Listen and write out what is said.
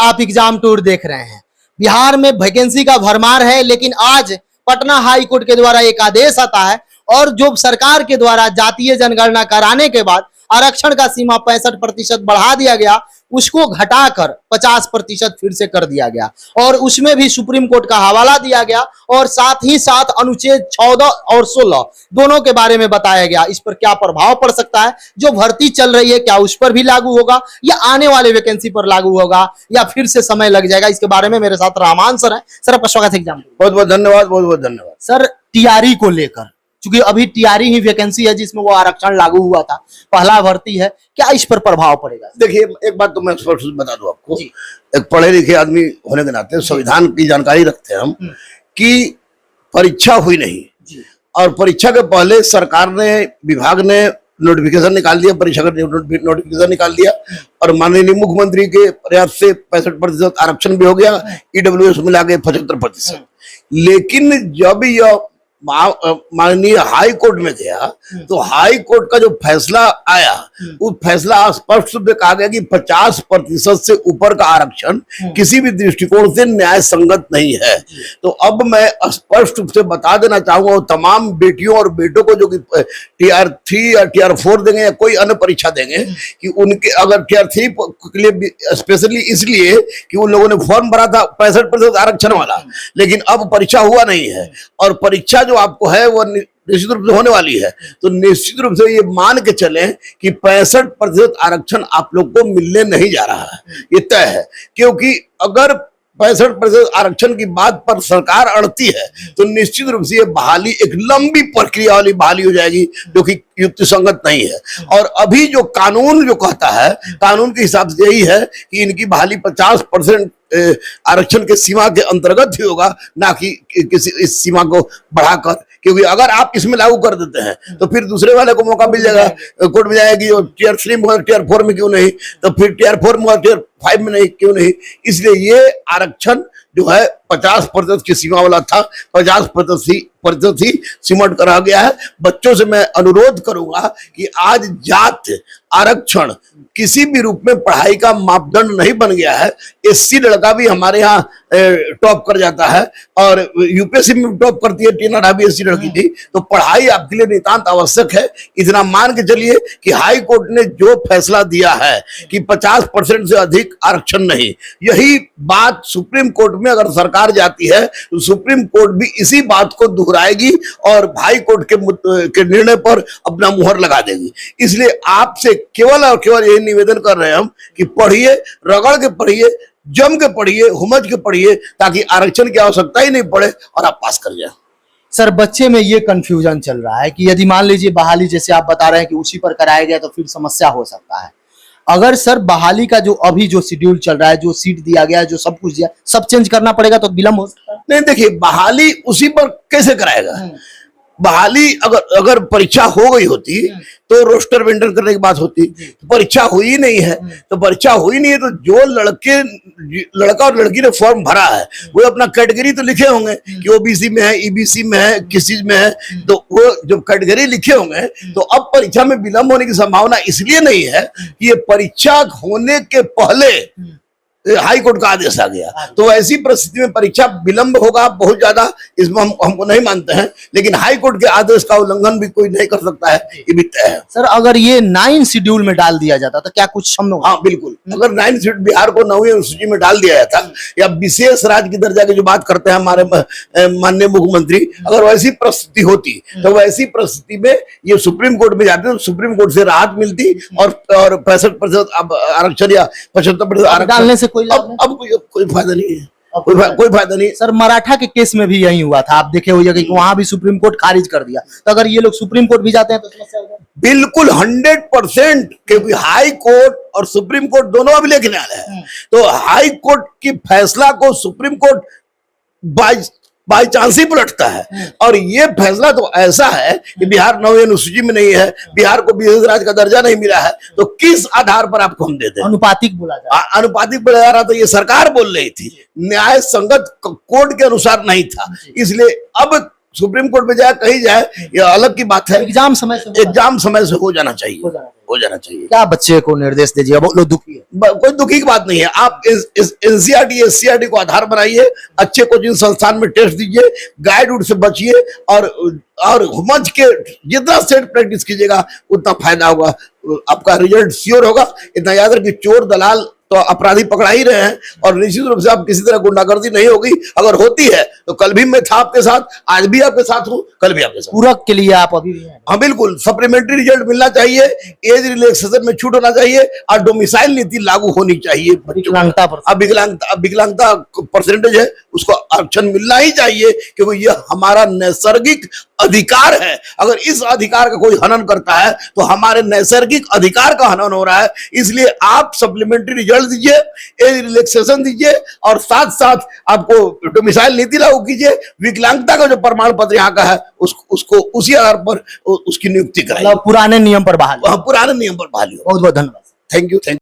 आप exam tour देख रहे हैं। बिहार में वैकेंसी का भरमार है, लेकिन आज पटना हाई कोर्ट के द्वारा एक आदेश आता है और जो सरकार के द्वारा जातीय जनगणना कराने के बाद आरक्षण का सीमा 65% बढ़ा दिया गया, उसको घटाकर 50% फिर से कर दिया गया और उसमें भी सुप्रीम कोर्ट का हवाला दिया गया और साथ ही साथ अनुच्छेद 14 और 16 दोनों के बारे में बताया गया। इस पर क्या प्रभाव पड़ सकता है, जो भर्ती चल रही है क्या उस पर भी लागू होगा या आने वाले वैकेंसी पर लागू होगा या फिर से समय लग जाएगा, इसके बारे में मेरे साथ रहमान सर है। सर आपका स्वागत है एग्जाम। बहुत बहुत धन्यवाद, बहुत बहुत धन्यवाद। सर टीआरई को लेकर, क्योंकि अभी टीआरई ही वैकेंसी है जिसमें वो आरक्षण लागू हुआ था, पहला भर्ती है, क्या इस पर प्रभाव पड़ेगा? देखिए, एक बात तो मैं स्पष्ट बता दूं आपको, एक पढ़े लिखे आदमी होने के नाते संविधान की जानकारी रखते हैं हम कि परीक्षा हुई नहीं और परीक्षा के पहले सरकार ने, विभाग ने नोटिफिकेशन निकाल दिया, परीक्षा का नोटिफिकेशन निकाल दिया और माननीय मुख्यमंत्री के प्रयास से 65% आरक्षण भी हो गया, ईडब्ल्यूएस मिला के 75%। लेकिन जब यह माननीय हाई कोर्ट में गया तो हाई कोर्ट का जो फैसला आया, उस फैसला स्पष्ट रूप से कहा गया कि 50% से ऊपर का आरक्षण किसी भी दृष्टिकोण से न्याय संगत नहीं है। तो अब मैं स्पष्ट रूप से बता देना चाहूंगा तमाम बेटियों और बेटों को जो कि टीआर 3 या टीआर 4 देंगे या कोई अन्य परीक्षा देंगे, कि उनके अगर टीआर 3 के लिए स्पेशली इसलिए कि उन लोगों ने फॉर्म भरा था 65% आरक्षण वाला, लेकिन अब परीक्षा हुआ नहीं है और परीक्षा जो आपको है वो निश्चित रूप से होने वाली है। तो निश्चित रूप से ये मान के चलें कि 65% आरक्षण आप लोग को मिलने नहीं जा रहा है, ये तय है। क्योंकि अगर 65% आरक्षण की बात पर सरकार अड़ती है तो निश्चित रूप से ये बहाली एक लंबी प्रक्रिया वाली बहाली हो जाएगी, जो कि युक्ति संगत नहीं है। और अभी जो कानून जो कहता है, कानून के हिसाब से यही है कि इनकी बहाली 50% आरक्षण के सीमा के अंतर्गत ही होगा, ना कि किसी इस सीमा को बढ़ाकर। क्योंकि अगर आप इसमें लागू कर देते हैं तो फिर दूसरे वाले को मौका मिल जाएगा, कोर्ट में जाएगी और टीआर 3 में टीआर 4 में क्यों नहीं, तो फिर टीआर 4 में टीआर 5 में नहीं, क्यों नहीं। इसलिए ये आरक्षण जो है 50% की सीमा वाला था, 50% ही सिमट करा गया है। बच्चों से मैं अनुरोध करूंगा कि आज जात आरक्षण किसी भी रूप में पढ़ाई का मापदंड नहीं बन गया है। एससी लड़का भी हमारे यहाँ टॉप कर जाता है और यूपीएससी में टॉप करती है, टीना भी एससी लड़की थी। तो पढ़ाई आपके लिए नितांत आवश्यक है। इतना मान के चलिए कि हाई कोर्ट ने जो फैसला दिया है कि 50% से अधिक आरक्षण नहीं, यही बात सुप्रीम कोर्ट में अगर सरकार जाती है तो सुप्रीम कोर्ट भी इसी बात को दोहराएगी और हाई कोर्ट के निर्णय पर अपना मुहर लगा देगी। इसलिए आपसे केवल और केवल यही निवेदन कर रहे हैं हम कि पढ़िए, रगड़ के पढ़िए, जम के पढ़िए, हुमज के पढ़िए, ताकि आरक्षण की आवश्यकता ही नहीं पड़े और आप पास कर जाए। सर, बच्चे में ये कंफ्यूजन चल रहा है कि यदि मान लीजिए बहाली जैसे आप बता रहे हैं कि उसी पर कराया गया तो फिर समस्या हो सकता है। अगर सर बहाली का जो अभी जो शेड्यूल चल रहा है, जो सीट दिया गया है, जो सब कुछ दिया, सब चेंज करना पड़ेगा तो विलंब हो सकता है? नहीं, देखिए, बहाली उसी पर कैसे कराएगा। बहाली अगर परीक्षा हो गई होती तो रोस्टर वेंडर करने की बात होती। तो परीक्षा हुई नहीं है, तो परीक्षा हुई नहीं है तो जो लड़का और लड़की ने फॉर्म भरा है वो अपना कैटेगरी तो लिखे होंगे कि ओबीसी में है, ईबीसी में है, किस चीज में है, तो वो जो कैटेगरी लिखे होंगे। तो अब परीक्षा में विलंब होने की संभावना इसलिए नहीं है कि ये परीक्षा होने के पहले हाई कोर्ट का आदेश आ गया। तो ऐसी परिस्थिति में परीक्षा विलंब होगा बहुत ज्यादा, इसमें हमको नहीं मानते हैं। लेकिन हाई कोर्ट के आदेश का उल्लंघन भी कोई नहीं कर सकता है, ये भी तय है। सर, अगर ये 9 शेड्यूल में डाल दिया जाता तो क्या कुछ हम लोग? हाँ बिल्कुल, अगर 9 शेड्यूल बिहार को 9वीं अनुसूची में डाल दिया जाता या विशेष राज्य की दर्जा की जो बात करते हैं हमारे माननीय मुख्यमंत्री, अगर वैसी परिस्थिति होती तो वैसी परिस्थिति में ये सुप्रीम कोर्ट में जाते तो सुप्रीम कोर्ट से राहत मिलती और 65% आरक्षण या 75% आरक्षण डालने से अब कोई फायदा नहीं है, कोई फायदा नहीं। सर, मराठा के केस में भी यही हुआ था, आप देखे होंगे कि वहां भी सुप्रीम कोर्ट खारिज कर दिया। तो अगर ये लोग सुप्रीम कोर्ट भी जाते हैं तो समस्या होगा? बिल्कुल 100%, क्योंकि हाई कोर्ट और सुप्रीम कोर्ट दोनों अभिलेख न्यायालय है। तो हाई कोर्ट की फैसला को सुप्रीम कोर्ट बाई चांस ही पलटता है। और ये फैसला तो ऐसा है कि बिहार 9वीं अनुसूची में नहीं है, बिहार को विशेष राज्य का दर्जा नहीं मिला है, तो किस आधार पर आपको हम देते हैं? अनुपातिक बोला जा रहा है। अनुपातिक बोला जा रहा तो ये सरकार बोल रही थी, न्याय संगत कोर्ट के अनुसार नहीं था। इसलिए अब सुप्रीम कोर्ट में जाए कहीं जाए ये अलग की बात है। एग्जाम समय से एग्जाम समय से हो जाना चाहिए, हो जाना चाहिए। क्या बच्चे को निर्देश दीजिए, बहुत लोग दुखी है। कोई दुखी की बात नहीं है। आप इस एनसीईआरटी एससीईआरटी को आधार बनाइए, अच्छे कोचिंग संस्थान में टेस्ट दीजिए, गाइड उड से बचिए और मंच के जितना सेट प्रैक्टिस कीजिएगा उतना फायदा होगा, आपका रिजल्ट श्योर होगा। इतना याद रखिए, चोर दलाल तो अपराधी पकड़ा ही रहे हैं और निश्चित रूप से आप किसी तरह गुंडागर्दी नहीं होगी। अगर होती है तो कल भी मैं था आपके साथ, आज भी आपके साथ हूं, कल भी आपके साथ। पूरक के लिए आप अभी भी हैं? हाँ बिल्कुल, सप्लीमेंट्री रिजल्ट मिलना चाहिए, एज रिलैक्सेशन में छूट होना चाहिए और डोमिसाइल नीति लागू होनी चाहिए। विकलांगता पर अब विकलांगता परसेंटेज है उसको आरक्षण मिलना ही चाहिए, क्योंकि यह हमारा नैसर्गिक अधिकार है। अगर इस अधिकार का कोई हनन करता है तो हमारे नैसर्गिक अधिकार का हनन हो रहा है। इसलिए आप सप्लीमेंट्री रिजल्ट दीजिए, एज रिलैक्सेशन दीजिए और साथ साथ आपको डोमिसाइल नीति लागू कीजिए। विकलांगता का जो प्रमाण पत्र यहाँ का है उसको उसी आधार पर उसकी नियुक्ति कराइए, पुराने नियम पर बहाल। पुराने नियम पर बहाली हो। बहुत बहुत धन्यवाद। Thank you.